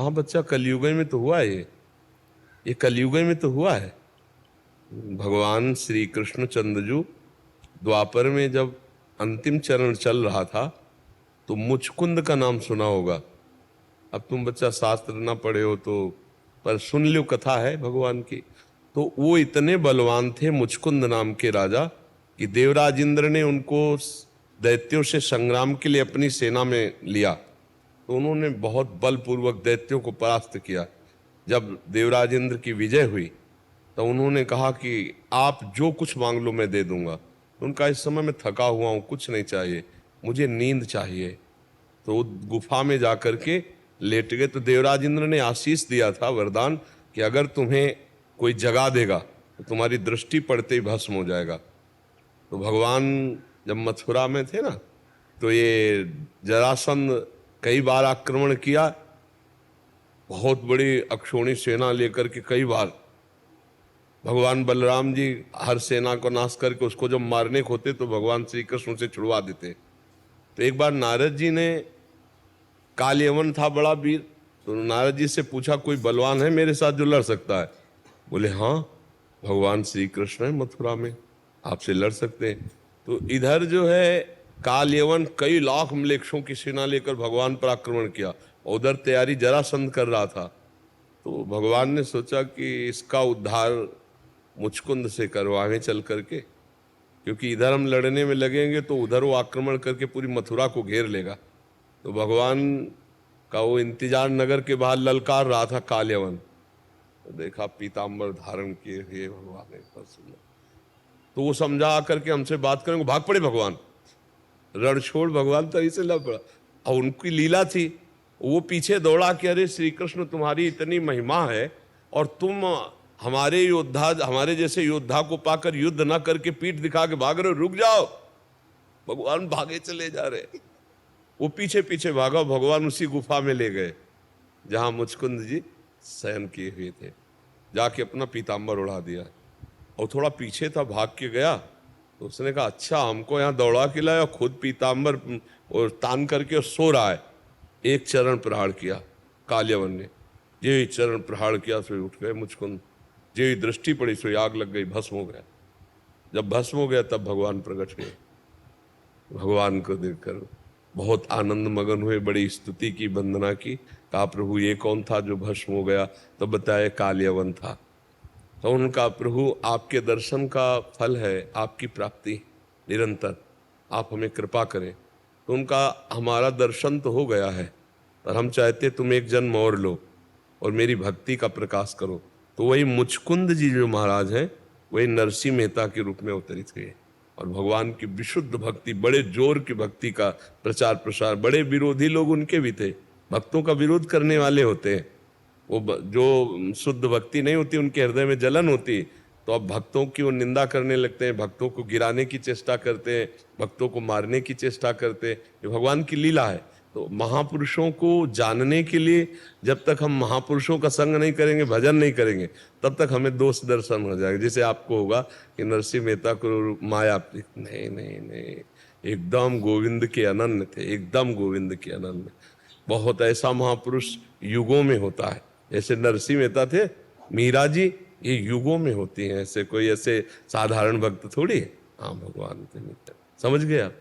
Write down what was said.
हाँ बच्चा, कलयुग में तो हुआ है ये कलयुग में तो हुआ है। भगवान श्री कृष्ण चंद्रजू द्वापर में जब अंतिम चरण चल रहा था तो मुचकुंद का नाम सुना होगा। अब तुम बच्चा शास्त्र ना पढ़े हो तो पर सुन लो, कथा है भगवान की। तो वो इतने बलवान थे मुचकुंद नाम के राजा कि देवराज इंद्र ने उनको दैत्यों से संग्राम के लिए अपनी सेना में लिया। तो उन्होंने बहुत बलपूर्वक दैत्यों को परास्त किया। जब देवराज इंद्र की विजय हुई तो उन्होंने कहा कि आप जो कुछ मांग लो मैं दे दूंगा। तो उनका इस समय मैं थका हुआ हूं, कुछ नहीं चाहिए, मुझे नींद चाहिए। तो वो गुफा में जाकर के लेट गए। तो देवराज इंद्र ने आशीष दिया था, वरदान, कि अगर तुम्हें कोई जगा देगा तो तुम्हारी दृष्टि पड़ते ही भस्म हो जाएगा। तो भगवान जब मथुरा में थे ना, तो ये जरासंध कई बार आक्रमण किया, बहुत बड़ी अक्षौणी सेना लेकर के कई बार। भगवान बलराम जी हर सेना को नाश करके उसको जब मारने को होते तो भगवान श्री कृष्ण से छुड़वा देते। तो एक बार नारद जी ने, कालयवन था बड़ा वीर, तो नारद जी से पूछा कोई बलवान है मेरे साथ जो लड़ सकता है? बोले हाँ, भगवान श्री कृष्ण है मथुरा में, आपसे लड़ सकते हैं। तो इधर जो है कालयवन कई लाख मलेच्छों की सेना लेकर भगवान पर आक्रमण किया, और उधर तैयारी जरासंध कर रहा था। तो भगवान ने सोचा कि इसका उद्धार मुचकुंद से करवाएं चल करके, क्योंकि इधर हम लड़ने में लगेंगे तो उधर वो आक्रमण करके पूरी मथुरा को घेर लेगा। तो भगवान का वो इंतजार नगर के बाहर ललकार रहा था कालयवन। तो देखा पीताम्बर धारण किए हुए भगवान एक बार सुना, तो वो समझा करके हमसे बात करेंगे, भाग पड़े भगवान, रण छोड़ भगवान तरी से लड़ पड़ा। और उनकी लीला थी, वो पीछे दौड़ा कि अरे श्री कृष्ण तुम्हारी इतनी महिमा है और तुम हमारे योद्धा, हमारे जैसे योद्धा को पाकर युद्ध ना करके पीठ दिखा के भाग रहे हो, रुक जाओ। भगवान भागे चले जा रहे, वो पीछे पीछे भागा, भगवान उसी गुफा में ले गए जहां मुचकुंद जी शयन किए हुए थे। जाके अपना पीताम्बर उड़ा दिया, और थोड़ा पीछे था, भाग के गया। तो उसने कहा अच्छा, हमको यहाँ दौड़ा के लाया, खुद पीताम्बर और तान करके और सो रहा है। एक चरण प्रहार किया काल्यवन ने, जे ही चरण प्रहार किया सो उठ गए मुचकुंद, जे ही दृष्टि पड़ी सो आग लग गई, भस्म हो गया। जब भस्म हो गया तब भगवान प्रकट हुए। भगवान को देखकर बहुत आनंद मगन हुए, बड़ी स्तुति की, वंदना की। कहा प्रभु ये कौन था जो भस्म हो गया? तो बताया काल्यवन था। तो उनका प्रभु आपके दर्शन का फल है आपकी प्राप्ति निरंतर, आप हमें कृपा करें। तो उनका हमारा दर्शन तो हो गया है, पर हम चाहते तुम एक जन्म और लो और मेरी भक्ति का प्रकाश करो। तो वही मुचकुंद जी जो महाराज हैं, वही नरसिंह मेहता के रूप में अवतरित हुए और भगवान की विशुद्ध भक्ति, बड़े जोर की भक्ति का प्रचार प्रसार। बड़े विरोधी लोग उनके भी थे, भक्तों का विरोध करने वाले होते हैं। वो जो शुद्ध भक्ति नहीं होती, उनके हृदय में जलन होती, तो अब भक्तों की वो निंदा करने लगते हैं, भक्तों को गिराने की चेष्टा करते हैं, भक्तों को मारने की चेष्टा करते हैं। ये भगवान की लीला है। तो महापुरुषों को जानने के लिए जब तक हम महापुरुषों का संग नहीं करेंगे, भजन नहीं करेंगे, तब तक हमें दोष दर्शन हो जाएगा। जैसे आपको होगा कि नरसिंह मेहता को माया, नहीं नहीं नहीं, एकदम गोविंद के अनन्य थे, एकदम गोविंद के अनन्य। बहुत ऐसा महापुरुष युगों में होता है, जैसे नरसिंह मेहता थे, मीरा जी, ये युगों में होती हैं। ऐसे कोई ऐसे साधारण भक्त थोड़ी है। हाँ, भगवान के नित्य, समझ गए आप?